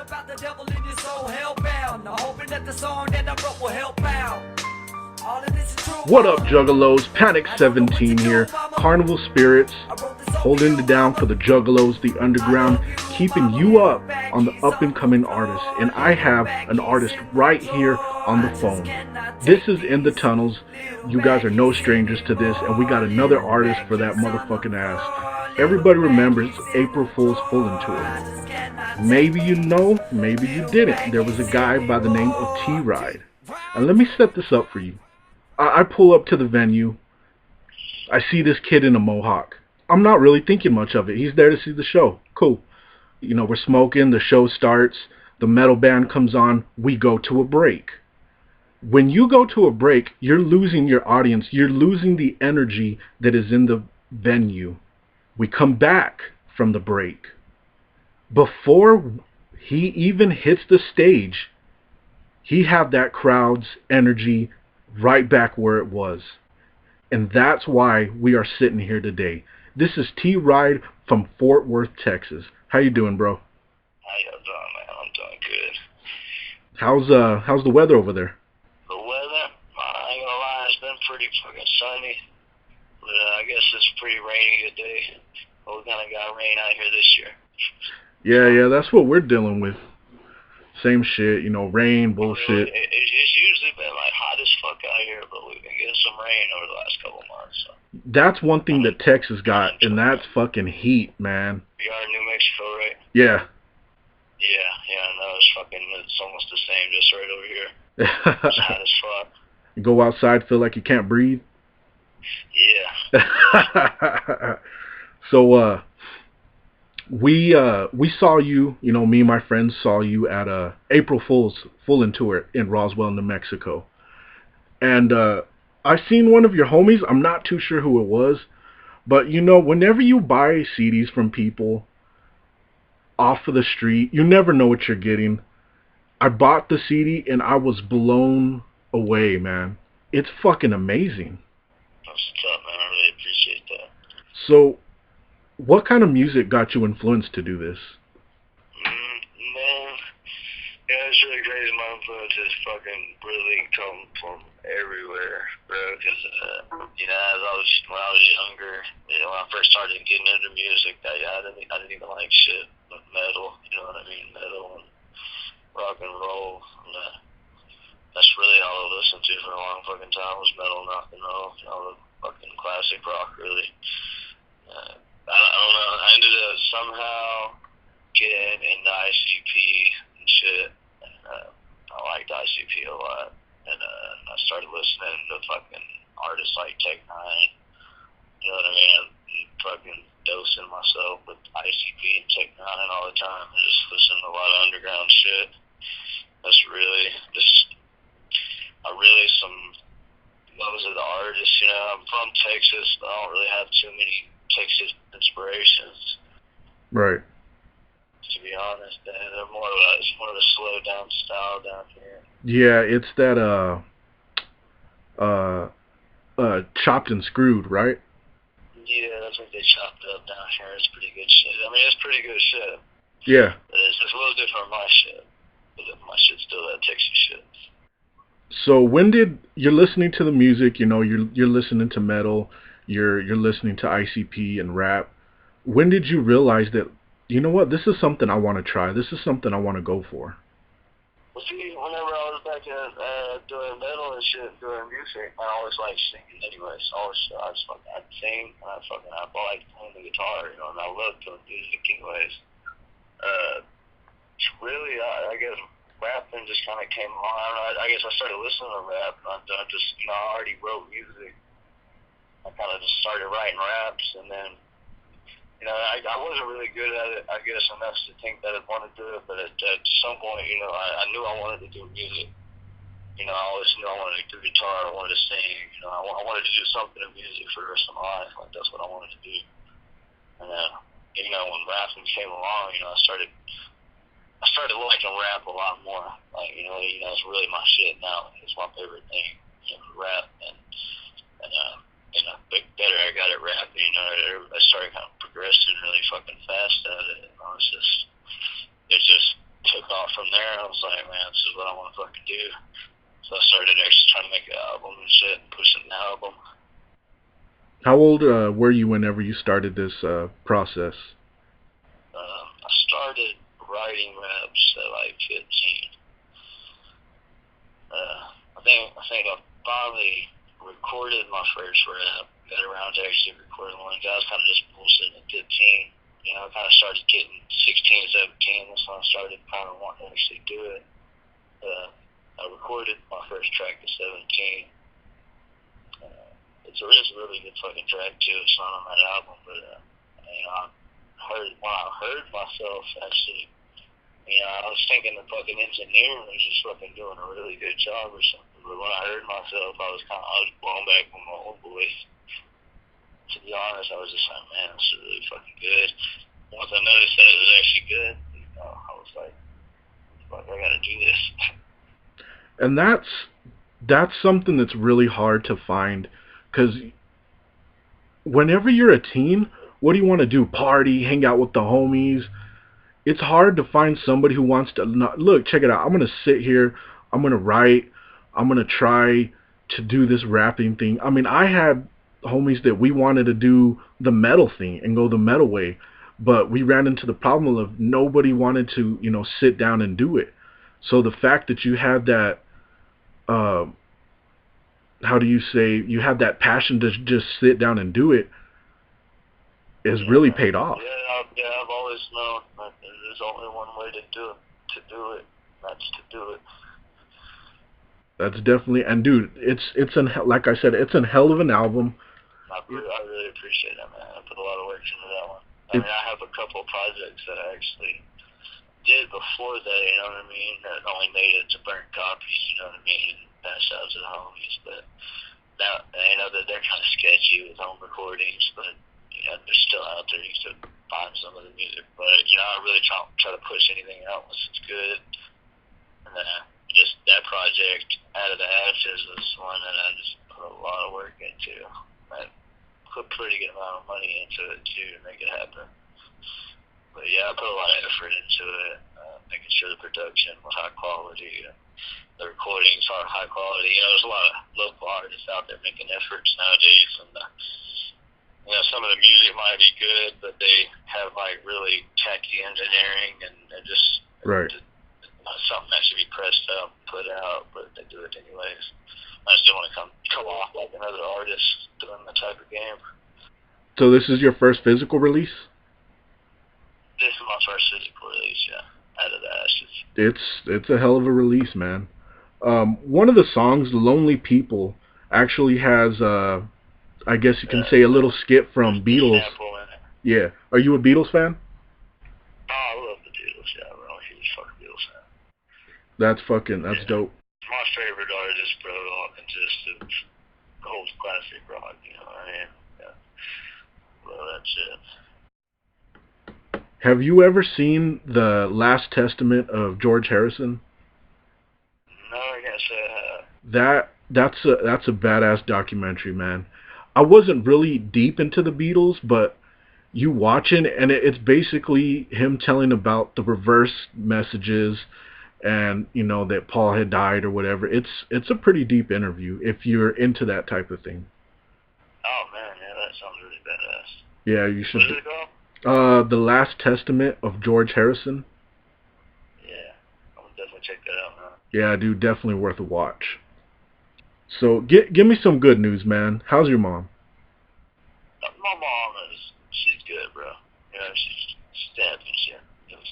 about the devil in your soul, hellbound. Now hoping that the song that I wrote will help out. All of this is true. What up, Juggalos? Panic 17 here. CarnivalSpirits, holding it down for the Juggalos, the underground, keeping you up on the up-and-coming artists. And I have an artist right here on the phone. This is In the Tunnels. You guys are no strangers to this, and we got another artist for that motherfucking ass. Everybody remembers April Fool's Fooling Tour. Maybe you know, maybe you didn't. There was a guy by the name of T-Ryde. And let me set this up for you. I pull up to the venue. I see this kid in a mohawk. I'm not really thinking much of it. He's there to see the show. Cool. You know, we're smoking. The show starts. The metal band comes on. We go to a break. When you go to a break, you're losing your audience. You're losing the energy that is in the venue. We come back from the break. Before he even hits the stage, he had that crowd's energy right back where it was. And that's why we are sitting here today. This is T-Ryde from Fort Worth, Texas. How you doing, bro? How you doing, man? I'm doing good. How's the weather over there? The weather? I ain't gonna lie, it's been pretty fucking sunny. But I guess it's pretty rainy today. But we kinda got rain out here this year. Yeah, that's what we're dealing with. Same shit, you know, rain, bullshit. It's usually been like hot as fuck out here, but we've been getting some rain over the last couple months. So. That's one thing that Texas got, and that's fucking heat, man. You are in New Mexico, right? Yeah. Yeah, no, it's almost the same, just right over here. It's hot as fuck. You go outside, feel like you can't breathe? Yeah. So, we saw you, you know, me and my friends saw you at April Fool's Fooling Tour in Roswell, New Mexico. And I seen one of your homies. I'm not too sure who it was. But, you know, whenever you buy CDs from people off of the street, you never know what you're getting. I bought the CD and I was blown away, man. It's fucking amazing. That's tough, man. I really appreciate that. So, what kind of music got you influenced to do this? Man, yeah, it's really crazy. My influences fucking really come from everywhere, bro. Because you know, when I was younger, you know, when I first started getting into music, I didn't even like shit but metal. You know what I mean? Metal and rock and roll. And, that's really all I listened to for a long fucking time was metal and rock and roll. You know, the fucking classic rock, really. I don't know. I ended up somehow getting into ICP and shit. And, I liked ICP a lot. And I started listening to fucking artists like Tech-9. You know what I mean? I'm fucking dosing myself with ICP and Tech-9 all the time. I just listen to a lot of underground shit. That's really just... Those are the artists, you know. I'm from Texas, but I don't really have too many Texas inspirations. Right. To be honest, they're it's more of a slow down style down here. Yeah, it's that Chopped and Screwed, right? Yeah, that's what they chopped it up down here. It's pretty good shit. I mean, it's pretty good shit. Yeah. But it's a little different from my shit. But my shit's still that Texas shit. So when did you're listening to the music? You know, you're listening to metal. You're listening to ICP and rap. When did you realize that, you know what, this is something I want to try. This is something I want to go for? Well, see, whenever I was back doing metal and shit, doing music, I always liked singing anyways. I'd sing, and I liked playing the guitar, you know, and I loved doing music anyways. Really, I guess rapping just kind of came along. I guess I started listening to rap. I just, you know, I already wrote music. I kind of just started writing raps, and then, you know, I wasn't really good at it, I guess, enough to think that I'd want to do it, but at some point, you know, I knew I wanted to do music. You know, I always knew I wanted to do guitar, I wanted to sing, you know, I wanted to do something in music for the rest of my life. Like, that's what I wanted to do. And you know, when rapping came along, you know, I started liking rap a lot more. Like, you know, it's really my shit now. It's my favorite thing, you know, rap. And you know, the better I got at rapping, you know, I started kind of progressing really fucking fast at it. You know, it just took off there, and I was like, man, this is what I want to fucking do. So I started actually trying to make an album and shit, and pushing the album. How old were you whenever you started this process? I started writing raps at like 15. I think I finally recorded my first rap, got around to actually recording one. I was kind of just bullshitting at 15. You know, I kind of started getting 16, 17. That's when I started kind of wanting to actually do it. I recorded my first track at 17. It's a really good fucking track too. It's not on that album, but you know, when I heard myself actually, you know, I was thinking the fucking engineer was just fucking doing a really good job or something. But when I heard myself, I was blown back with my own voice. To be honest, I was just like, man, this is really fucking good. Once I noticed that it was actually good, you know, I was like, fuck, I gotta do this. And that's something that's really hard to find, because whenever you're a teen, what do you want to do? Party, hang out with the homies. It's hard to find somebody who wants to not, look, check it out. I'm going to sit here. I'm going to write. I'm going to try to do this rapping thing. I mean, I had homies that we wanted to do the metal thing and go the metal way, but we ran into the problem of nobody wanted to, you know, sit down and do it. So the fact that you had that, how do you say, you have that passion to just sit down and do it is really paid off. I've always known that there's only one way to do it. That's to do it. That's definitely, and dude, like I said, it's a hell of an album. I really appreciate that, man. I put a lot of work into that one. I mean, I have a couple of projects that I actually did before that, you know what I mean, that only made it to burnt copies, you know what I mean, and passed out to the homies, but now, you know, that they're kind of sketchy with home recordings, but you know, they're still out there. You can find some of the music, but you know, I really try to push anything out unless it's good. And then just that project, Out of the Ashes, was one that I just put a lot of work into. I put a pretty good amount of money into it too to make it happen. But yeah, I put a lot of effort into it, making sure the production was high quality. The recordings are high quality. You know, there's a lot of local artists out there making efforts nowadays, and you know, some of the music might be good, but they have like really tacky engineering and just right. Something that should be pressed up, put out, but they do it anyways. I just don't want to come off like another artist doing the type of game. So this is your first physical release? This is my first physical release, yeah. Out of the Ashes. It's a hell of a release, man. One of the songs, "Lonely People," actually has, I guess you can say, a little skit from Beatles. Yeah. Are you a Beatles fan? Oh, I love the Beatles, yeah. I'm a huge fucking Beatles fan. That's dope. My favorite artist, bro, and just the whole classic rock, you know what I mean? Yeah. Love that shit. Have you ever seen The Last Testament of George Harrison? No, I can't say I have. That's a badass documentary, man. I wasn't really deep into the Beatles, but you watch it, and it's basically him telling about the reverse messages, and you know that Paul had died or whatever. It's a pretty deep interview if you're into that type of thing. Oh man, yeah, that sounds really badass. Yeah, you should. What is it called? The Last Testament of George Harrison. Yeah, I'm gonna definitely check that out, man. Yeah, dude, definitely worth a watch. So, give me some good news, man. How's your mom? My mom she's good, bro. You know, she's happy and shit. You know,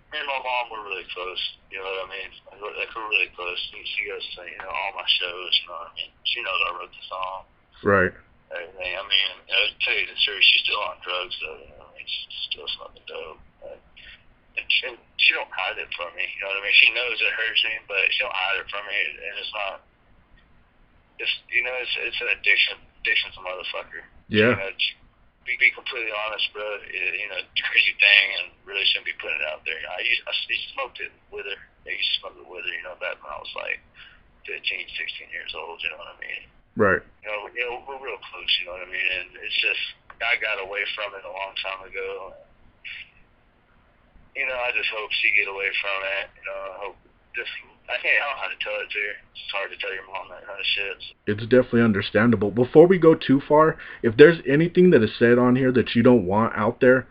me and my mom were really close. You know what I mean? Like we're really close. She goes to, you know, all my shows. You know what I mean? She knows I wrote the song. Right. Everything. I mean, to tell you the truth, she's still on drugs, though. You know, I mean, she's still smoking dope. And she don't hide it from me. You know what I mean? She knows it hurts me, but she don't hide it from me. And it's not. It's an addiction's a motherfucker. Yeah. You know, be completely honest, bro. You know, it's a crazy thing, and really shouldn't be putting it out there. I smoked it with her. I used to smoke it with her. You know, back when I was like 15, 16 years old. You know what I mean? Right. You know, we're real close. You know what I mean? And it's just I got away from it a long time ago. I just hope she get away from it. I hope just I don't know how to tell it to her. It's hard to tell your mom that kind of shit. It's definitely understandable. Before we go too far, if there's anything that is said on here that you don't want out there,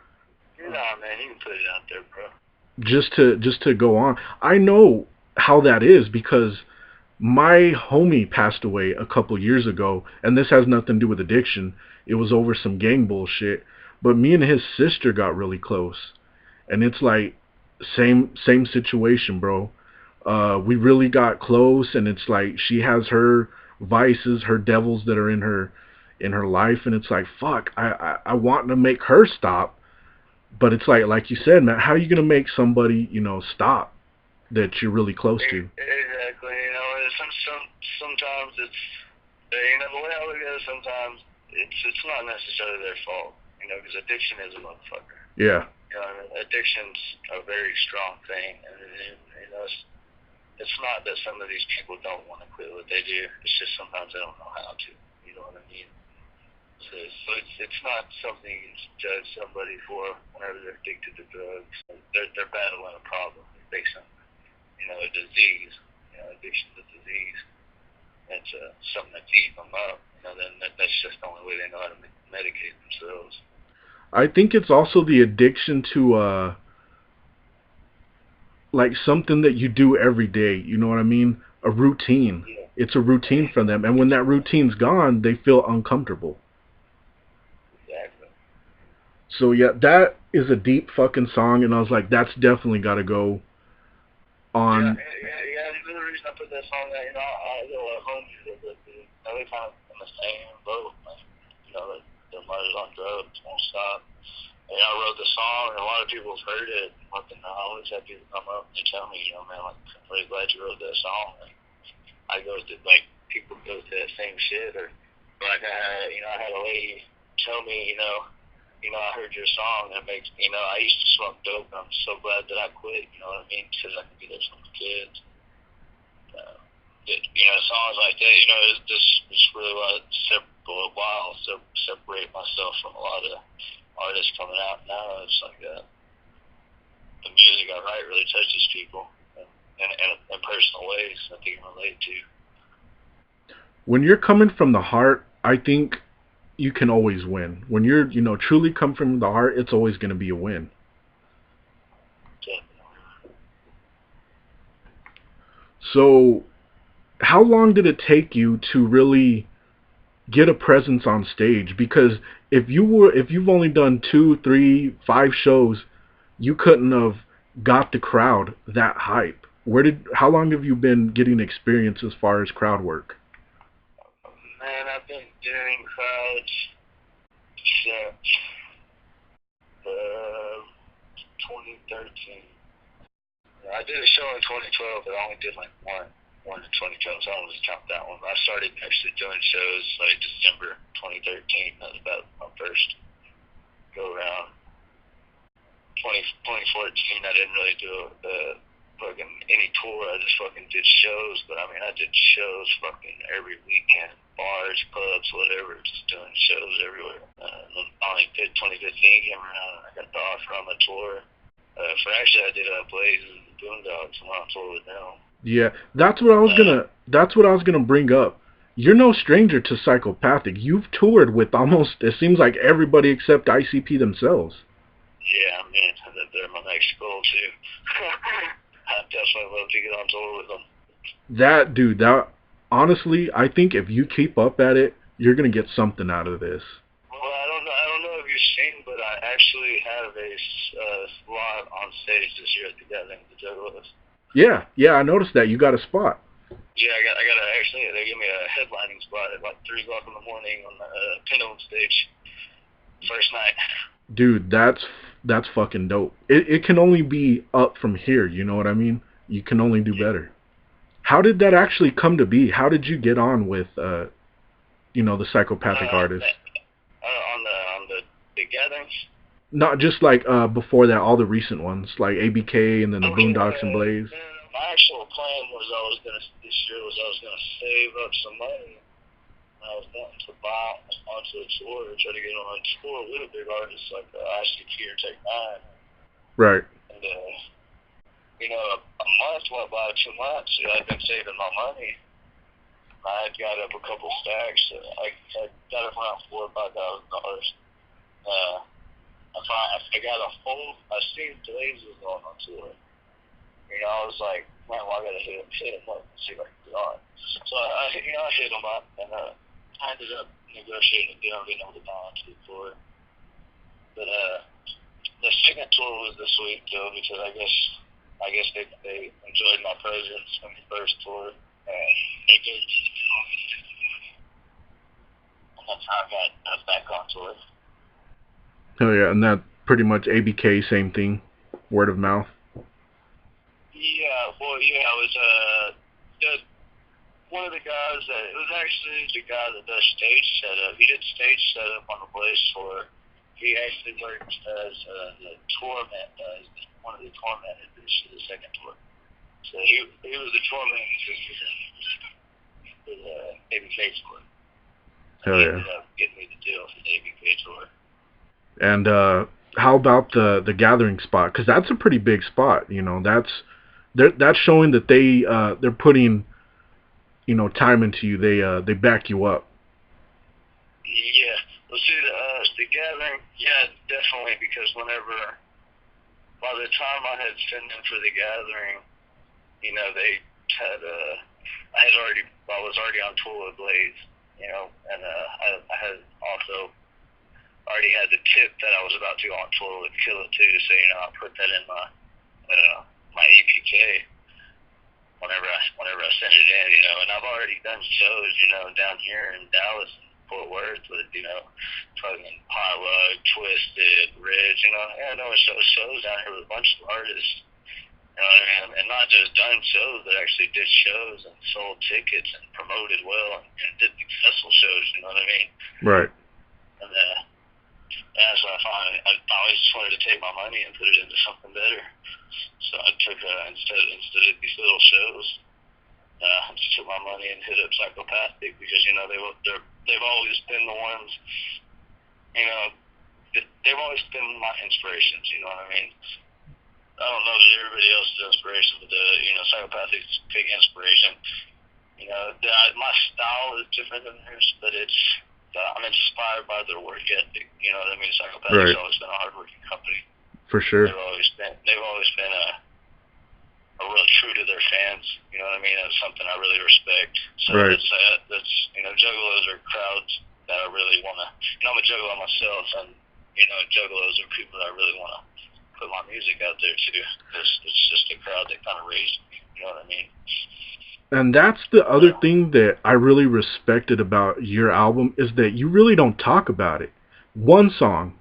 Nah, man, you can put it out there, bro. just to go on, I know how that is because my homie passed away a couple years ago, and this has nothing to do with addiction. It was over some gang bullshit. But me and his sister got really close, and it's like same situation, bro. We really got close, and it's like she has her vices, her devils that are in her life, and it's like fuck. I want to make her stop, but it's like you said, man, how are you gonna make somebody stop that you're really close to? Exactly. Sometimes it's the way I look at it. Sometimes it's not necessarily their fault. Because addiction is a motherfucker. Yeah. Addiction's a very strong thing, and it's not that some of these people don't want to quit what they do. It's just sometimes they don't know how to. You know what I mean? So it's not something you judge somebody for whenever they're addicted to drugs. They're battling a problem. They're facing a disease. Addiction's a disease. It's something that's eating them up. Then that's just the only way they know how to medicate themselves. I think it's also the addiction to like something that you do every day, you know what I mean? A routine. Yeah. It's a routine for them, and when that routine's gone, they feel uncomfortable. Exactly. So yeah, that is a deep fucking song, and I was like, that's definitely got to go on. Yeah. The reason I put that song there, I know at home they kind of in the same boat. Their mother's on drugs, won't stop. And I wrote the song, and a lot of people have heard it. I always have people come up and tell me, man, like, I'm really glad you wrote that song. Like, I go through, like, people go through that same shit, or like I had a lady tell me, I heard your song, and it makes, I used to smoke dope, and I'm so glad that I quit, you know what I mean, because I can be there for my kids. Songs like that, it's really what separate myself from a lot of artists coming out now. It's like the music I write really touches people in personal ways that they can relate to. When you're coming from the heart, I think you can always win. When you're, truly come from the heart, it's always going to be a win. Definitely. So, how long did it take you to really get a presence on stage? Because if you've only done 2, 3, 5 shows, you couldn't have got the crowd that hype. How long have you been getting experience as far as crowd work? Man, I've been doing crowds since 2013. I did a show in 2012, but I only did like one in 2012, so I don't really count that one. But I started actually doing shows like December 2013. That was about my first go around. 2014, I didn't really do fucking any tour. I just fucking did shows. But I mean, I did shows fucking every weekend, bars, clubs, whatever, just doing shows everywhere. And then finally, 2015 came around, and I got the offer on the tour. I did Blazes and Boondocks, and went on tour with them. Yeah, that's what I was gonna bring up. You're no stranger to Psychopathic. You've toured with almost, it seems like, everybody except ICP themselves. Yeah, man, they're my next goal too. I definitely love to get on tour with them. That honestly, I think if you keep up at it, you're gonna get something out of this. Well, I don't know if you've seen, but I actually have a slot on stage this year at the Gathering of the Juggalos. Yeah, I noticed that. You got a spot. Yeah, they gave me a headlining spot at like 3 o'clock in the morning on the Pendulum stage, first night. Dude, that's fucking dope. It can only be up from here, you know what I mean? You can only do better. How did that actually come to be? How did you get on with the Psychopathic artist? On the gatherings? Not just like before that, all the recent ones, like ABK and then the Boondocks and Blaze. My actual plan was this year was I was gonna save up some money. I was going to buy onto a tour, try to get on a tour with a big artist like ICP or Take 9. Right. And, you know, a month went by, 2 months, I'd been saving my money. I had got up a couple stacks. I got up around $4,000 or $5,000. I got a full. I seen Blazes going on tour. You know, I was like, man, well, I gotta hit him up and see if I can get on. So I hit him up, and I ended up negotiating a deal, getting able to buy onto the tour. But the second tour was this week though, because I guess they enjoyed my presence on the first tour, and they gave me the deal. And that's how I got back on tour. Oh yeah, and that pretty much ABK, same thing, word of mouth. Yeah, well, yeah, I was one of the guys that, it was actually the guy that does stage setup. He did stage setup on the Blaze tour. He actually worked as the tour man, one of the tour managers for the second tour. So he was the tour manager for the ABK tour. Hell he yeah. ended up getting me the deal for the ABK tour. And how about the gathering spot? Because that's a pretty big spot. You know, that's showing that they're putting, you know, time into you. They back you up. Yeah. Well, see, the gathering, yeah, definitely, because by the time I had sent in for the gathering, you know, they had, I was already on tour with Blaze, you know, and I had also already had the tip that I was about to go on tour with Kill It too, so, you know, I put that in my EPK whenever I sent it in, you know, and I've already done shows, you know, down here in Dallas and Fort Worth with, you know, fucking Pilot, Twisted, Ridge, you know, yeah, I know shows down here with a bunch of artists, you know what I mean, and not just done shows, but actually did shows and sold tickets and promoted well and did successful shows, you know what I mean? Right. And that's what I always just wanted to take my money and put it into something better. So I took instead of these little shows, I just took my money and hit up Psychopathic, because, you know, they've always been the ones, you know, they've always been my inspirations, you know what I mean? I don't know that everybody else's inspiration, but you know, Psychopathic's big inspiration. You know, my style is different than theirs, but I'm inspired by their work ethic. You know what I mean? Psychopathic's always been a hardworking company. For sure. They've always been a real true to their fans. You know what I mean? That's something I really respect. So right. that's you know, Juggalos are crowds that I really want to. You know, I'm a Juggalo myself, and you know, Juggalos are people that I really want to put my music out there too. It's just a crowd that kind of raised me. You know what I mean? And that's the other thing that I really respected about your album, is that you really don't talk about it. One song,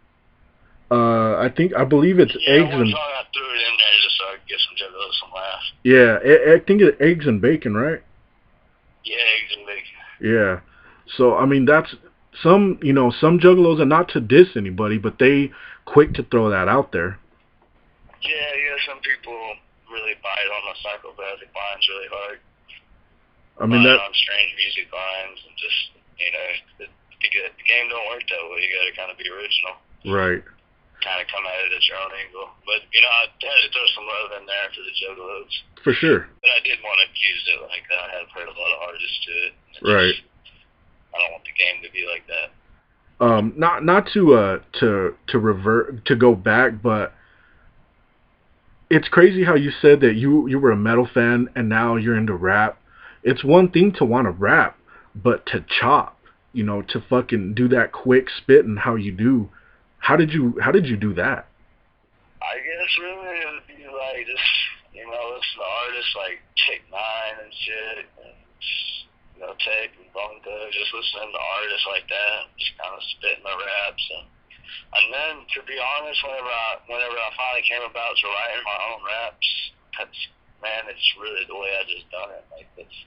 I believe it's Eggs one and... song I threw it in there just so I could get some Juggalos some laughs. Yeah, I think it's Eggs and Bacon, right? Yeah, Eggs and Bacon. Yeah. So, I mean, that's some Juggalos are not to diss anybody, but they quick to throw that out there. Yeah, some people really bite on the Psychopathic lines really hard. I mean, that on strange music lines, and just, you know, the game don't work that way. You got to kind of be original. Right. Kind of come at it at your own angle. But, you know, I had to throw some love in there for the Juggalos. For sure. But I did want to use it like that. I have heard a lot of artists to it. Right. I don't want the game to be like that. Not to revert, to go back, but it's crazy how you said that you were a metal fan and now you're into rap. It's one thing to want to rap, but to chop, you know, to fucking do that quick spit and how you do. How did you do that? I guess really it would be like just, you know, listen to artists like Take 9 and shit, and you know, Tech and Bunko, just listening to artists like that, just kind of spitting my raps, and then to be honest, whenever I finally came about to writing my own raps, it's really the way I just done it. Like it's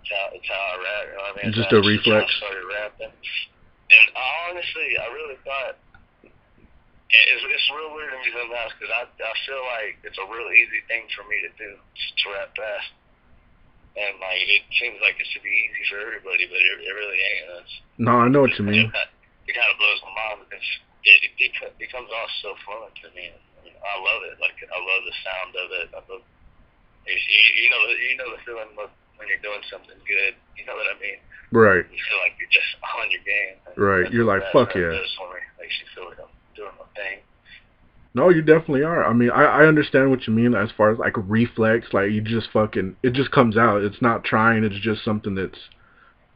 how I rap. You know what I mean? Just a reflex. I started rapping, and honestly, I really thought it's real weird to me sometimes because I feel like it's a real easy thing for me to do, to rap fast, and like it seems like it should be easy for everybody, but it really ain't. No, I know what you mean. It kind of blows my mind because it comes off so fluent to me. And, you know, I love it. Like I love the sound of it. I love, you know the feeling of when you're doing something good. You know what I mean? Right. You feel like you're just on your game. Right. You're like, fuck yeah. Does for me. Makes you feel like I'm doing my thing. No, you definitely are. I mean, I understand what you mean as far as like a reflex. Like you just fucking, it just comes out. It's not trying. It's just something that's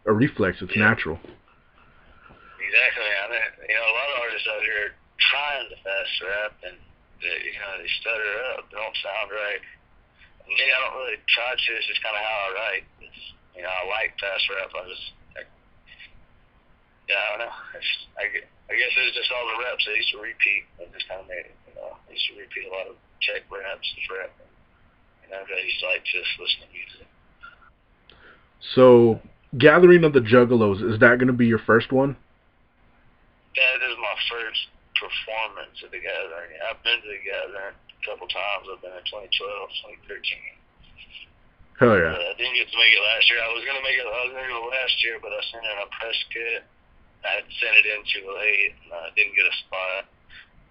a reflex. It's natural. Exactly. I mean, a lot of artists out here trying to fast rap and they stutter up. They don't sound right. And me, I don't really try to. It's just kind of how I write. It's, I like fast rap. I don't know. I guess it's just all the reps I used to repeat. I just kind of made it. I used to repeat a lot of check raps, just rapping. I used to like just listen to music. So, Gathering of the Juggalos, is that going to be your first one? That is my first performance at the Gathering. I've been to the Gathering a couple times. I've been in 2012, 2013. Hell yeah. I didn't get to make it last year. I was gonna go last year, but I sent in a press kit. I sent it in too late, and I didn't get a spot.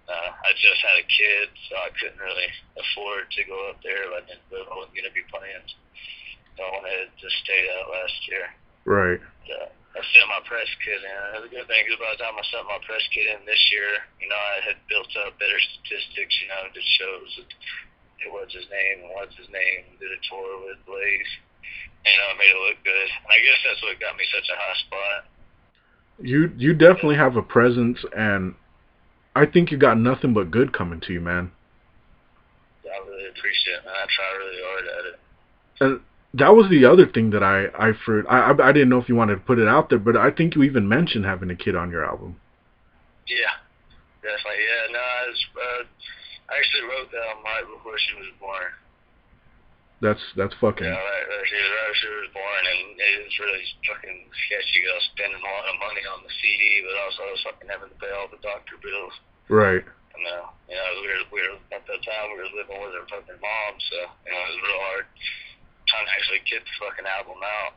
I just had a kid, so I couldn't really afford to go up there. I wasn't gonna be playing, so I wanted to stay out last year. Right. I sent my press kit in. The good thing is by the time I sent my press kit in this year, I had built up better statistics, that shows that it was his name and what's his name, did a tour with Blaze. I made it look good. And I guess that's what got me such a high spot. You definitely have a presence, and I think you got nothing but good coming to you, man. I really appreciate it, man. I try really hard at it. And that was the other thing that I didn't know if you wanted to put it out there, but I think you even mentioned having a kid on your album. Yeah, definitely. Yeah, no, I actually wrote that right before she was born. That's fucking. Yeah, right. She was born, and it was really fucking sketchy. I was spending a lot of money on the CD, but also I was fucking having to pay all the doctor bills. Right. And we were at that time we were living with her fucking mom, so it was real hard trying to actually get the fucking album out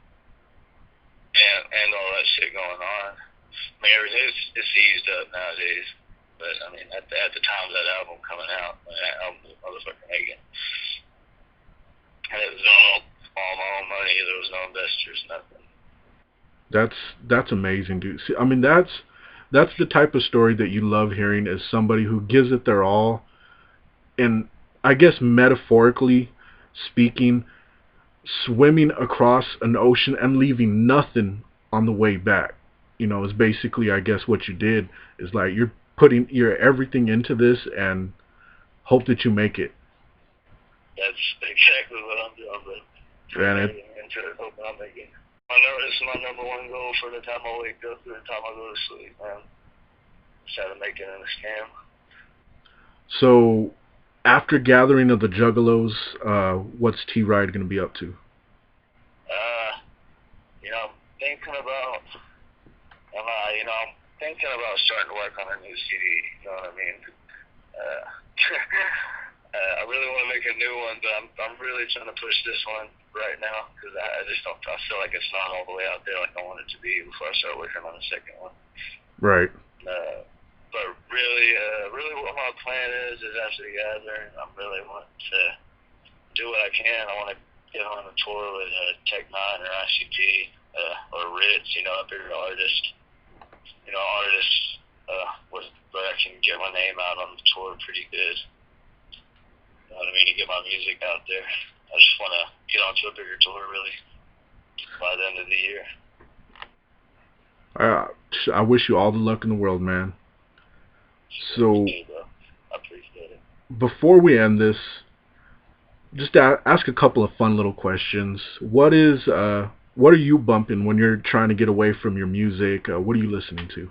and all that shit going on. I mean, everything's eased up nowadays, but I mean at the time of that album coming out, that album was motherfucking making. And it was all my own money. There was no investors, nothing. That's amazing, dude. See, I mean, that's the type of story that you love hearing, is somebody who gives it their all, and I guess metaphorically speaking, swimming across an ocean and leaving nothing on the way back. Is basically, I guess, what you did. Is like you're putting your everything into this and hope that you make it. That's exactly what I'm doing, but hoping I'm making. I know this is my number one goal for the time I wake up to the time I go to sleep, man. Instead of making it a scam. So, after Gathering of the Juggalos, what's T-Ryde going to be up to? I'm thinking about, I'm thinking about starting to work on a new CD. You know what I mean? I really want to make a new one, but I'm really trying to push this one right now because I just don't. I feel like it's not all the way out there like I want it to be before I start working on the second one. Right. But really, what my plan is after the Gathering, I really want to do what I can. I want to get on a tour with Tech9 or ICP or Ritz, a bigger artist. Artists where I can get my name out on the tour pretty good. You know what I mean? To get my music out there. I just want to get onto a bigger tour, really, by the end of the year. I wish you all the luck in the world, man. So, I appreciate it. Before we end this, just ask a couple of fun little questions. What are you bumping when you're trying to get away from your music? What are you listening to?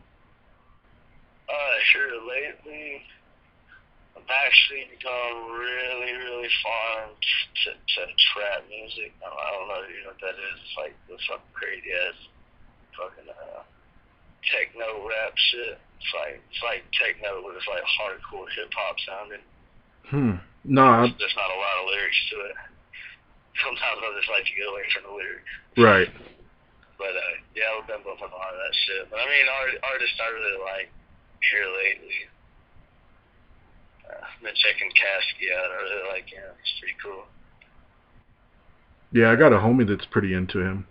Sure. Lately, I've actually become really, really fond to trap music. I don't know if you know what that is. It's like the fucking crazy ass fucking techno rap shit. It's like techno, but it's like hardcore hip hop sounding. No. There's not a lot of lyrics to it. Sometimes I just like to get away from the lyrics. Right. But yeah, I've been bumping a lot of that shit. But I mean, artists I really like here lately. I've been checking Kasky out. I really like him. He's pretty cool. Yeah, I got a homie that's pretty into him.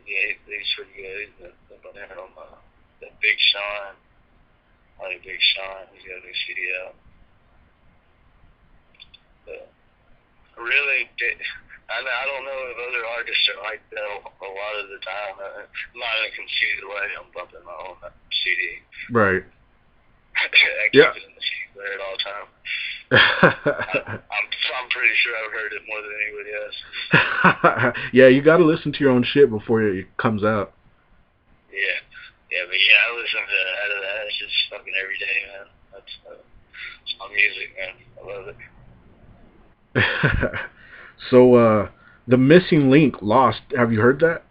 Yeah, he's pretty good. He's been there on the Big Sean. I like Big Sean. He's got a new CD out. But really, I don't know if other artists are like that a lot of the time. I'm not in a conceited way. I'm bumping my own CD. Right. I keep it in the CD player at all time. I'm pretty sure I've heard it more than anybody else. Yeah, you got to listen to your own shit before it comes out. Yeah, but I listen to out of that. It's just fucking every day, man. That's my music, man. I love it. So, the Missing Link, Lost, have you heard that?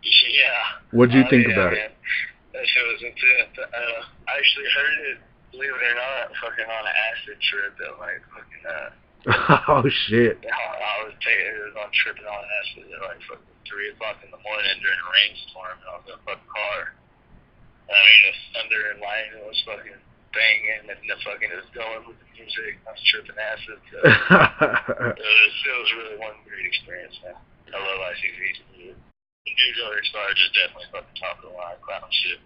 Yeah. What did you think about it? That shit was intense. I actually heard it, believe it or not, fucking on an acid trip at like fucking oh shit. I was on tripping on acid at like fucking 3 o'clock in the morning during a rainstorm, and I was in a fucking car. And I mean, the thunder and lightning was fucking banging, and it was going with the music. I was tripping acid. So it was really one great experience, man. I love ICV. The new lyrics are just definitely fucking top of the line clown shit.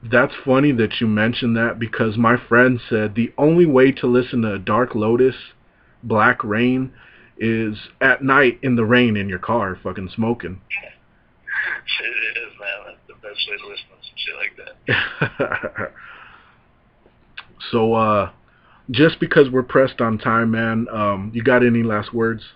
That's funny that you mentioned that, because my friend said the only way to listen to Dark Lotus, Black Rain, is at night in the rain in your car, fucking smoking. It is, man. That's the best way to listen to some shit like that. So, just because we're pressed on time, man, you got any last words?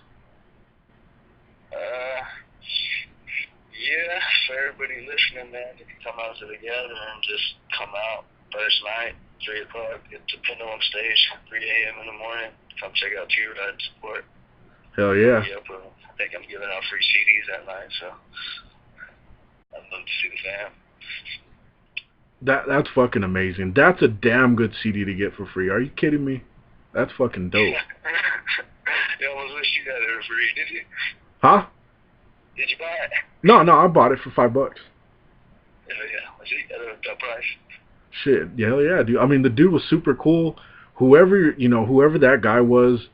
Yeah, for everybody listening, man, if you come out together and just come out first night, 3 o'clock, get to Pendulum Stage, 3 a.m. in the morning, come check out T-Ryde support. Hell yeah. I think I'm giving out free CDs that night, so I'd love to see the fam. That's fucking amazing. That's a damn good CD to get for free. Are you kidding me? That's fucking dope. You almost wish you got it for free, did you? Huh? Did you buy it? No, I bought it for $5. Hell yeah. Was it at a price? Shit, hell yeah, dude. I mean, the dude was super cool. Whoever that guy was,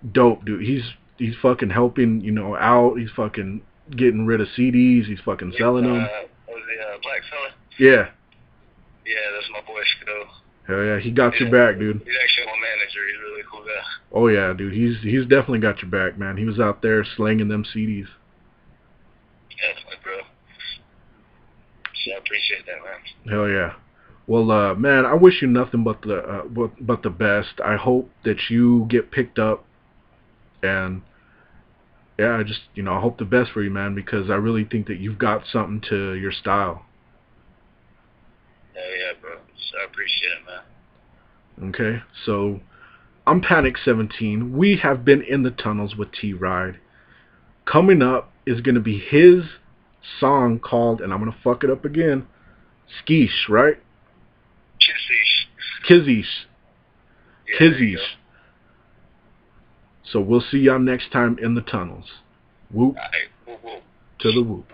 dope, dude. He's fucking helping, out. He's fucking getting rid of CDs. He's fucking selling them. Was the black fella? Yeah. Yeah, that's my boy Sco. Hell yeah, he got your back, dude. He's actually my manager. He's a really cool guy. Oh yeah, dude. He's definitely got your back, man. He was out there slinging them CDs. Definitely, bro. So I appreciate that, man. Hell yeah. Well, man, I wish you nothing but the best. I hope that you get picked up, and yeah, I just I hope the best for you, man, because I really think that you've got something to your style. Hell yeah, bro. So I appreciate it, man. Okay, so I'm Panic 17. We have been in the tunnels with T-Ryde. Coming up is going to be his song called, and I'm going to fuck it up again, Skish, right? Kizzish. Yeah, Kizzish. So we'll see y'all next time in the tunnels. Whoop. All right. Whoop, whoop. To the whoop.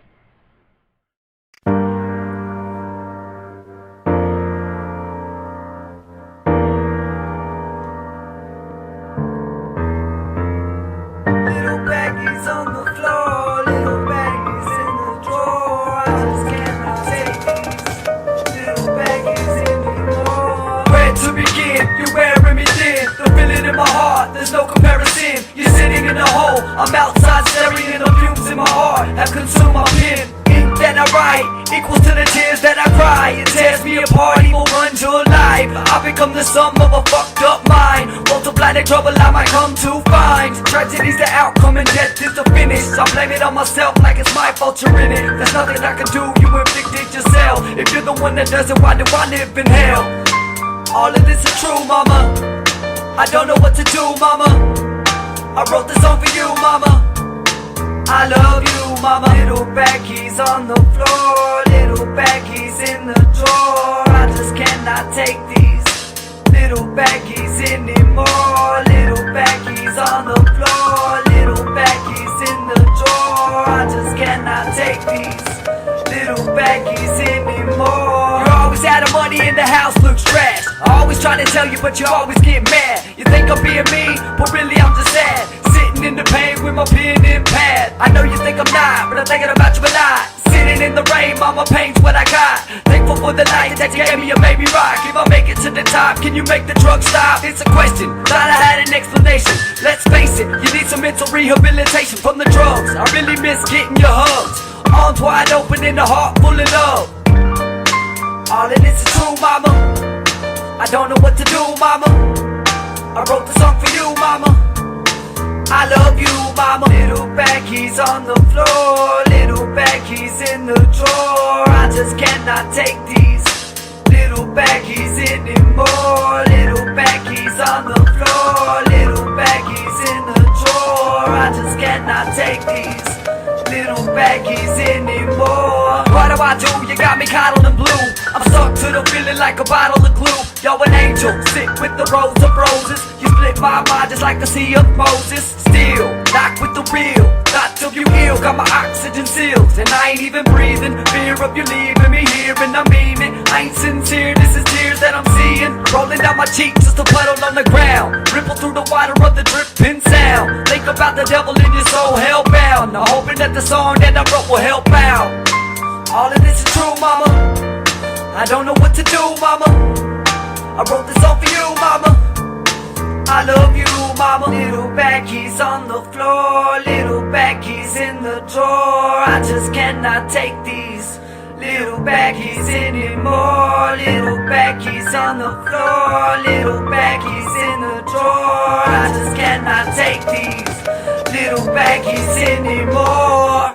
Little baggies on the floor, little baggies in the drawer. I just cannot take these little baggies anymore. Where to begin? You're wearing me thin. The feeling in my heart, there's no comparison. You're sitting in a hole, I'm outside staring, and the fumes in my heart have consumed my pen. Ink that I write equals to the tears that I cry. It tears me apart, evil runs your life. I become the sum of a fucked up mind. Multiply the trouble I might come to find. Tragedy's the outcome and death is the finish. I blame it on myself like it's my fault you're in it. There's nothing I can do, you inflicted yourself. If you're the one that does it, why do I live in hell? All of this is true, mama. I don't know what to do, mama. I wrote this song for you, mama. I love you, mama. Little baggies on the floor, little baggies in the drawer. I just cannot take these little baggies anymore. Little baggies on the floor, little baggies in the drawer. I just cannot take these little baggies anymore. You're always out of money and the house looks trash. I always try trying to tell you, but you always get mad. You think I'm being mean, but really I'm just sad. Sitting in the pain with my pen and pad. I know you think I'm not, but I'm thinking about you a lot. Sitting in the rain, mama, pain's what I got. Thankful for the life that you gave me, a baby rock. If I make it to the top, can you make the drug stop? It's a question, thought I had an explanation. Let's face it, you need some mental rehabilitation from the drugs. I really miss getting your hugs. Arms wide open and a heart full of love. All of this is true, mama. I don't know what to do, mama. I wrote the song for you, mama. I love you, mama. Little baggies on the floor, little baggies in the drawer. I just cannot take these little baggies anymore. Little baggies on the floor, little baggies in the drawer. I just cannot take these little baggies anymore. What do? You got me coddled and blue. I'm stuck to the feeling like a bottle of glue. Yo, an angel, sick with the rose of roses. You split my mind just like the sea of Moses. Still, locked with the real. Thoughts of you ill, got my oxygen seals. And I ain't even breathing, fear of you leaving me here. And I mean it, I ain't sincere, this is tears that I'm seeing. Rolling down my cheek, just a puddle on the ground. Ripple through the water of the dripping sound. Think about the devil in your soul, hellbound. Now hoping that the song that I wrote will help out. All of this is true, mama. I don't know what to do, mama. I wrote this song for you, mama. I love you, mama. Little baggies on the floor, little baggies in the drawer. I just cannot take these little baggies anymore. Little baggies on the floor, little baggies in the drawer. I just cannot take these little baggies anymore.